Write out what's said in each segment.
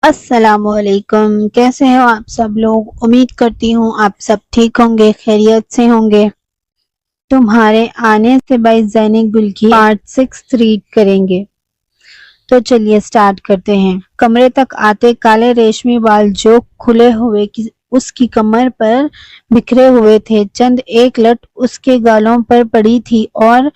السلام علیکم، کیسے ہو آپ سب لوگ؟ امید کرتی ہوں آپ سب ٹھیک ہوں گے، خیریت سے ہوں گے۔ تمہارے آنے سے بائی زینب گل کی پارٹ 6 ریڈ کریں گے، تو چلیے سٹارٹ کرتے ہیں۔ کمرے تک آتے کالے ریشمی بال جو کھلے ہوئے اس کی کمر پر بکھرے ہوئے تھے، چند ایک لٹ اس کے گالوں پر پڑی تھی اور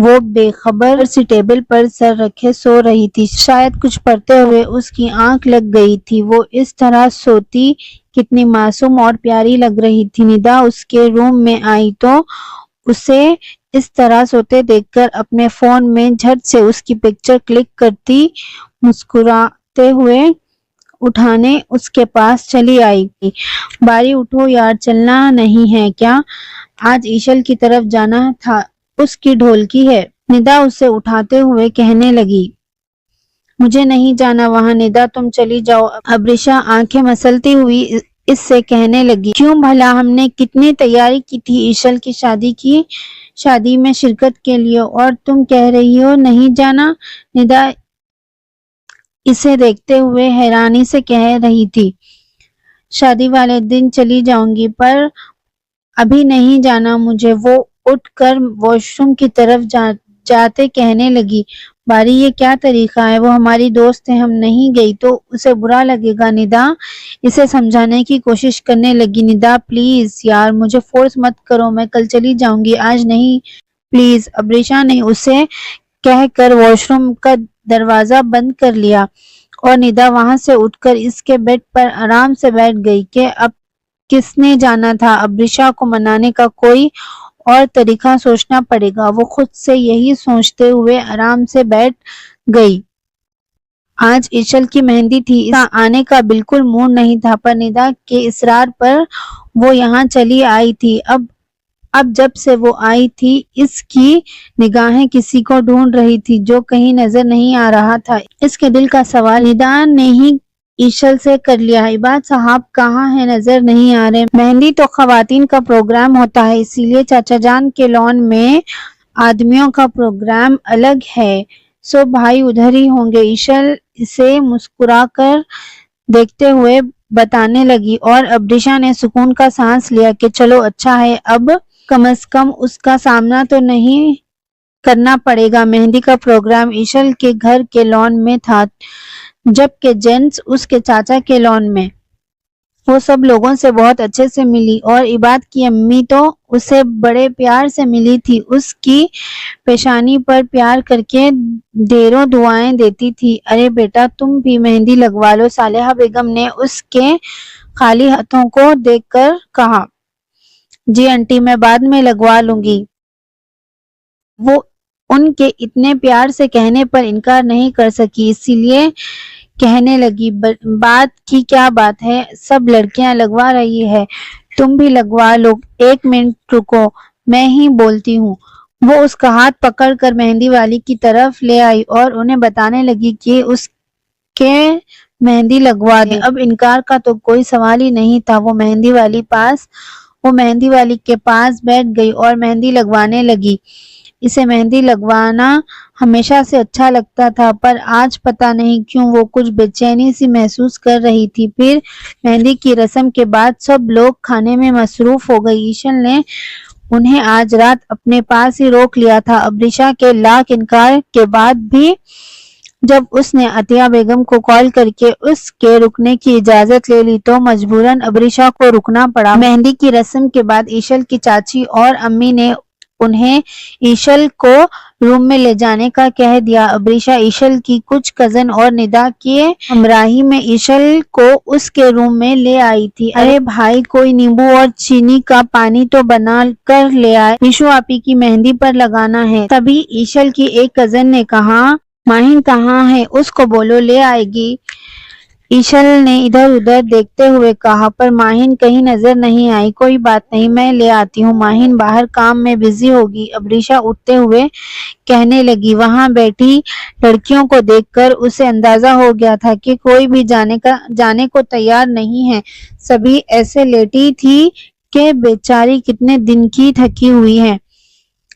وہ بے خبر سی ٹیبل پر سر رکھے سو رہی تھی۔ شاید کچھ پڑھتے ہوئے اس کی آنکھ لگ گئی تھی۔ وہ اس طرح سوتی کتنی معصوم اور پیاری لگ رہی تھی۔ ندا اس کے روم میں آئی تو اسے اس طرح سوتے دیکھ کر اپنے فون میں جھٹ سے اس کی پکچر کلک کرتی مسکراتے ہوئے اٹھانے اس کے پاس چلی آئی۔ باری اٹھو یار، چلنا نہیں ہے کیا؟ آج ایشل کی طرف جانا تھا، اس کی ڈھولکی ہے۔ ندا اسے اٹھاتے ہوئے کہنے لگی۔ مجھے نہیں جانا وہاں ندا، تم چلی جاؤ۔ ابریشا آنکھیں مسلتی ہوئی اس سے کہنے لگی۔ کیوں بھلا؟ ہم نے کتنی تیاری کی تھی ایشل کی شادی میں شرکت کے لیے، اور تم کہہ رہی ہو نہیں جانا؟ ندا اسے دیکھتے ہوئے حیرانی سے کہہ رہی تھی۔ شادی والے دن چلی جاؤں گی، پر ابھی نہیں جانا مجھے۔ وہ اٹھ کر واش روم کی طرف جاتے کہنے لگی۔ باری یہ کیا طریقہ ہے؟ وہ ہماری دوست ہے، ہم نہیں گئی تو اسے برا لگے گا۔ ندا اسے سمجھانے کی کوشش کرنے لگی۔ ندا پلیز یار، مجھے فورس مت کرو، میں کل چلی جاؤں گی، آج نہیں پلیز۔ ابریشا نے اسے کہہ کر واش روم کا دروازہ بند کر لیا اور ندا وہاں سے اٹھ کر اس کے بیڈ پر آرام سے بیٹھ گئی کہ اب کس نے جانا تھا ابریشا کو منانے کا کوئی اور طریقہ سوچنا پڑے گا۔ وہ خود سے یہی سوچتے ہوئے آرام سے بیٹھ گئی۔ آج ایشل کی مہندی تھی، اس کا آنے کا بالکل موڈ نہیں تھا، پر ندا کے اصرار پر وہ یہاں چلی آئی تھی۔ اب جب سے وہ آئی تھی اس کی نگاہیں کسی کو ڈھونڈ رہی تھی جو کہیں نظر نہیں آ رہا تھا۔ اس کے دل کا سوال ندا نے ہی ایشل سے کر لیا۔ عباد صاحب کہاں ہیں؟ نظر نہیں آ رہے۔ مہندی تو خواتین کا پروگرام ہوتا ہے، اسی لیے چاچا جان کے لان میں آدمیوں کا پروگرام الگ ہے، سو بھائی ادھر ہی ہوں گے۔ ایشل اسے مسکرا کر دیکھتے ہوئے بتانے لگی، اور ابریشا نے سکون کا سانس لیا کہ چلو اچھا ہے، اب کم از کم اس کا سامنا تو نہیں کرنا پڑے گا۔ مہندی کا پروگرام ایشل کے گھر کے لان میں تھا، جبکہ جینٹس اس کے چاچا کے لان میں۔ وہ سب لوگوں سے بہت اچھے سے ملی، اور عباد کی امی تو اسے بڑے پیار سے ملی تھی، اس کی پیشانی پر پیار کر کے ڈھیروں دعائیں دیتی تھی۔ ارے بیٹا تم بھی مہندی لگوا لو، صالحہ بیگم نے اس کے خالی ہاتھوں کو دیکھ کر کہا۔ جی آنٹی، میں بعد میں لگوا لوں گی۔ وہ ان کے اتنے پیار سے کہنے پر انکار نہیں کر سکی، اسی لیے کہنے لگی۔ بات کی کیا بات ہے، سب لڑکیاں لگوا رہی ہے، تم بھی لگوا لو۔ ایک منٹ رکو، میں ہی بولتی ہوں۔ وہ اس کا ہاتھ پکڑ کر مہندی والی کی طرف لے آئی اور انہیں بتانے لگی کہ اس کے مہندی لگوا دیں۔ اب انکار کا تو کوئی سوال ہی نہیں تھا۔ وہ مہندی والی کے پاس بیٹھ گئی اور مہندی لگوانے لگی۔ اسے مہندی لگوانا ہمیشہ سے اچھا لگتا تھا، پر آج پتہ نہیں کیوں وہ کچھ بے چینی سی محسوس کر رہی تھی۔ پھر مہندی کی رسم کے بعد سب لوگ کھانے میں مصروف ہو گئے۔ ایشل نے انہیں آج رات اپنے پاس ہی روک لیا تھا۔ ابریشا کے لاکھ انکار کے بعد بھی جب اس نے عطیہ بیگم کو کال کر کے اس کے رکنے کی اجازت لے لی تو مجبوراً ابریشا کو رکنا پڑا۔ مہندی کی رسم کے بعد ایشل کی چاچی اور امی نے انہیں ایشل کو روم میں لے جانے کا کہہ دیا۔ ابریشا ایشل کی کچھ کزن اور ندا کے ہمراہی میں ایشل کو اس کے روم میں لے آئی تھی۔ ارے بھائی، کوئی نیمبو اور چینی کا پانی تو بنا کر لے آئے، ایشو آپی کی مہندی پر لگانا ہے۔ تبھی ایشل کی ایک کزن نے کہا، ماہین کہاں ہے؟ اس کو بولو لے آئے گی۔ ایشل نے ادھر ادھر دیکھتے ہوئے کہا، پر ماہین کہیں نظر نہیں آئی۔ کوئی بات نہیں، میں لے آتی ہوں، ماہین باہر کام میں بزی ہوگی۔ ابریشا اٹھتے ہوئے کہنے لگی۔ وہاں بیٹھی لڑکیوں کو دیکھ کر اسے اندازہ ہو گیا تھا کہ کوئی بھی جانے کو تیار نہیں ہے، سبھی ایسے لیٹی تھی کہ بیچاری کتنے دن کی تھکی ہوئی ہے۔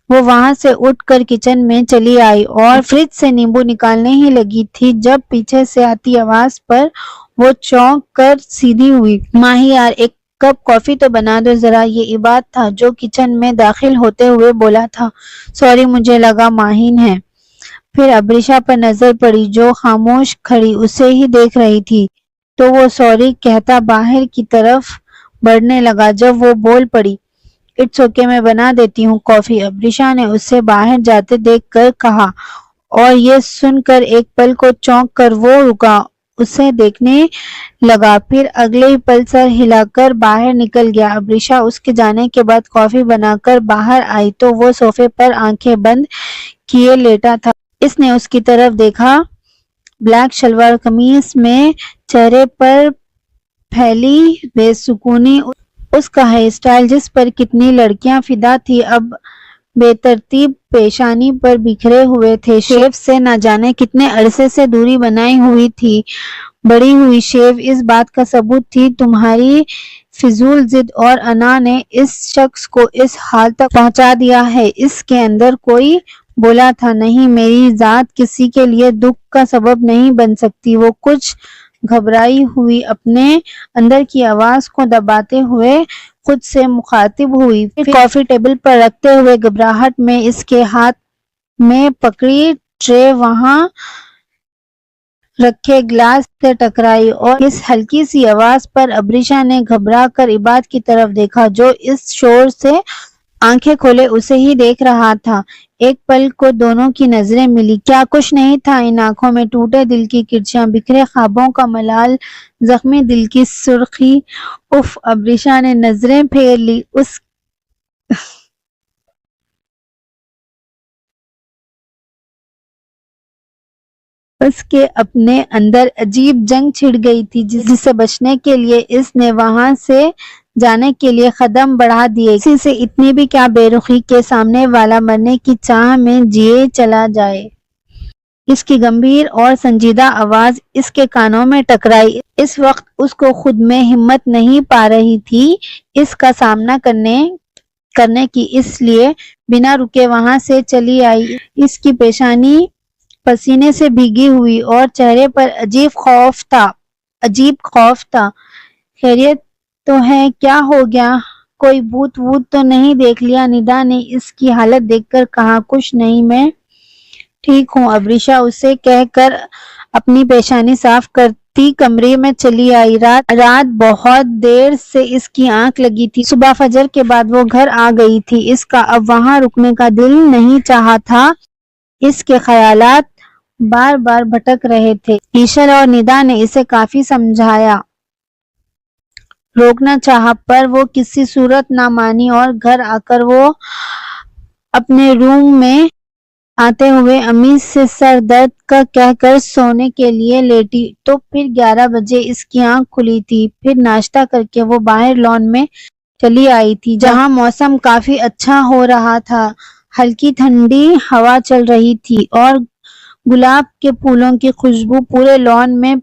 وہ وہاں سے اٹھ کر کچن میں چلی آئی اور فریج سے نیمبو نکالنے ہی لگی تھی جب پیچھے سے آتی آواز پر وہ چونک کر سیدھی ہوئی۔ ماہی یار، ایک کپ کافی تو بنا دو ذرا۔ یہ عباد تھا جو کچن میں داخل ہوتے ہوئے بولا تھا۔ سوری، مجھے لگا ماہین ہے۔ پھر ابریشا پر نظر پڑی جو خاموش کھڑی اسے ہی دیکھ رہی تھی تو وہ سوری کہتا باہر کی طرف بڑھنے لگا۔ جب وہ بول پڑی، اٹس اوکے، میں بنا دیتی ہوں کافی، ابریشا نے اسے باہر جاتے دیکھ کر کہا، اور یہ سن کر ایک پل کو چونک کر وہ رکا، اسے دیکھنے لگا، پھر اگلے ہی پل سر ہلا کر باہر نکل گیا۔ ابریشا اس کے جانے کے بعد کافی بنا کر باہر آئی تو وہ صوفے پر آنکھیں بند کیے لیٹا تھا۔ اس نے اس کی طرف دیکھا، بلیک شلوار قمیص میں، چہرے پر پھیلی بے سکونی، اس کا ہیئر سٹائل جس پر کتنی لڑکیاں فدا تھی اب بے ترتیب پیشانی پر بکھرے ہوئے تھے۔ شیو سے نہ جانے کتنے عرصے سے دوری بنائی ہوئی تھی۔ بڑی ہوئی شیو اس بات کا ثبوت تھی تمہاری فضول ضد اور انا نے اس شخص کو اس حال تک پہنچا دیا ہے۔ اس کے اندر کوئی بولا تھا، نہیں، میری ذات کسی کے لیے دکھ کا سبب نہیں بن سکتی۔ وہ کچھ گھبرائی ہوئی اپنے اندر کی آواز کو دباتے ہوئے خود سے مخاطب ہوئی، پھر کافی ٹیبل پر رکھتے ہوئے گھبراہٹ میں اس کے ہاتھ میں پکڑی ٹرے وہاں رکھے گلاس سے ٹکرائی، اور اس ہلکی سی آواز پر ابریشا نے گھبرا کر عباد کی طرف دیکھا جو اس شور سے آنکھیں کھولے اسے ہی دیکھ رہا تھا۔ ایک پل کو دونوں کی نظریں ملی۔ کیا کچھ نہیں تھا ان آنکھوں میں؟ ٹوٹے دل کی کرچیاں، بکھرے خوابوں کا ملال، زخمی دل کی سرخی۔ اف، ابریشا نے نظریں پھیر لی۔ اس کے اپنے اندر عجیب جنگ چھڑ گئی تھی جس سے بچنے کے لیے اس نے وہاں سے جانے کے لیے قدم بڑھا دیے۔ کسی سے اتنی بھی کیا بے رخی کہ سامنے والا مرنے کی چاہ میں جیے چلا جائے۔ اس کی گمبھیر اور سنجیدہ آواز اس کے کانوں میں ٹکرائی۔ اس وقت اس کو خود میں ہمت نہیں پا رہی تھی اس کا سامنا کرنے کی، اس لیے بنا رکے وہاں سے چلی آئی۔ اس کی پیشانی پسینے سے بھیگی ہوئی اور چہرے پر عجیب خوف تھا۔ خیریت تو ہے؟ کیا ہو گیا؟ کوئی بھوت ووت تو نہیں دیکھ لیا؟ ندا نے اس کی حالت دیکھ کر کہا، کچھ نہیں، میں ٹھیک ہوں، ابریشا اسے کہہ کر اپنی پیشانی صاف کرتی کمرے میں چلی آئی۔ رات بہت دیر سے اس کی آنکھ لگی تھی۔ صبح فجر کے بعد وہ گھر آ گئی تھی۔ اس کا اب وہاں رکنے کا دل نہیں چاہا تھا۔ اس کے خیالات بار بار بھٹک رہے تھے۔ ایشل اور ندا نے اسے کافی سمجھایا، روکنا چاہا، پر وہ کسی صورت نہ مانی، اور گھر آ کر وہ اپنے روم میں آتے ہوئے امی سے سر درد کا کہہ کر سونے کے لیے لیٹی تو پھر 11 بجے اس کی آنکھ کھلی تھی۔ پھر ناشتہ کر کے وہ باہر لان میں چلی آئی تھی جہاں موسم کافی اچھا ہو رہا تھا۔ ہلکی ٹھنڈی ہوا چل رہی تھی اور گلاب کے پھولوں کی خوشبو پورے لان میں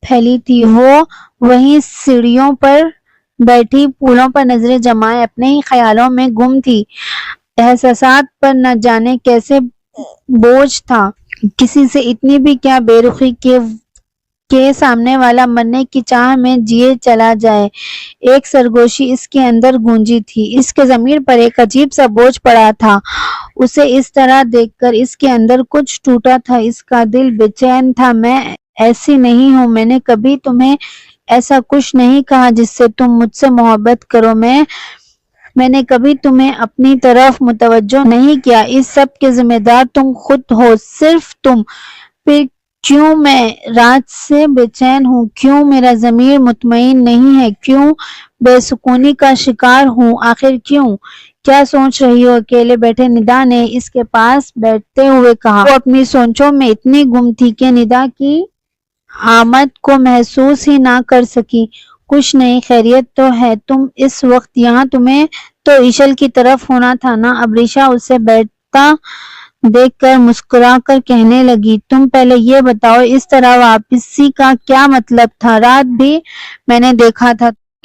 پھیلی تھی۔ وہ وہیں سیڑھیوں پر بیٹھی پھولوں پر نظریں جمائے اپنے ہی خیالوں میں گم تھی۔ احساسات پر نہ جانے کیسے بوجھ تھا۔ کسی سے اتنی بھی کیا بے رخی کہ سامنے والا مرنے کی چاہ میں جیے چلا جائے۔ ایک سرگوشی اس کے اندر گونجی تھی۔ اس کے ضمیر پر ایک عجیب سا بوجھ پڑا تھا۔ اسے اس طرح دیکھ کر اس کے اندر کچھ ٹوٹا تھا۔ اس کا دل بے چین تھا۔ میں ایسی نہیں ہوں، میں نے کبھی تمہیں ایسا کچھ نہیں کہا جس سے تم مجھ سے محبت کرو، میں نے کبھی تمہیں اپنی طرف متوجہ نہیں کیا۔ اس سب کے ذمہ دار تم خود ہو، صرف تم۔ پھر کیوں میں رات سے بے چین ہوں؟ کیوں میرا ضمیر مطمئن نہیں ہے؟ کیوں بے سکونی کا شکار ہوں؟ آخر کیوں؟ کیا سوچ رہی ہو؟ اکیلے بیٹھے ندا نے اس کے پاس بیٹھتے ہوئے کہا۔ وہ اپنی سوچوں میں اتنی گم تھی کہ ندا کی آمد کو محسوس ہی نہ کر سکی۔ کچھ نہیں، خیریت تو ہے؟ تم اس وقت یہاں؟ تمہیں تو ایشل کی طرف ہونا تھا نا؟ ابریشا اسے بیٹھتا دیکھ کر مسکرا کر کہنے لگی، تم پہلے یہ بتاؤ، اس طرح واپسی کا کیا مطلب تھا؟ رات بھی میں نے دیکھا تھا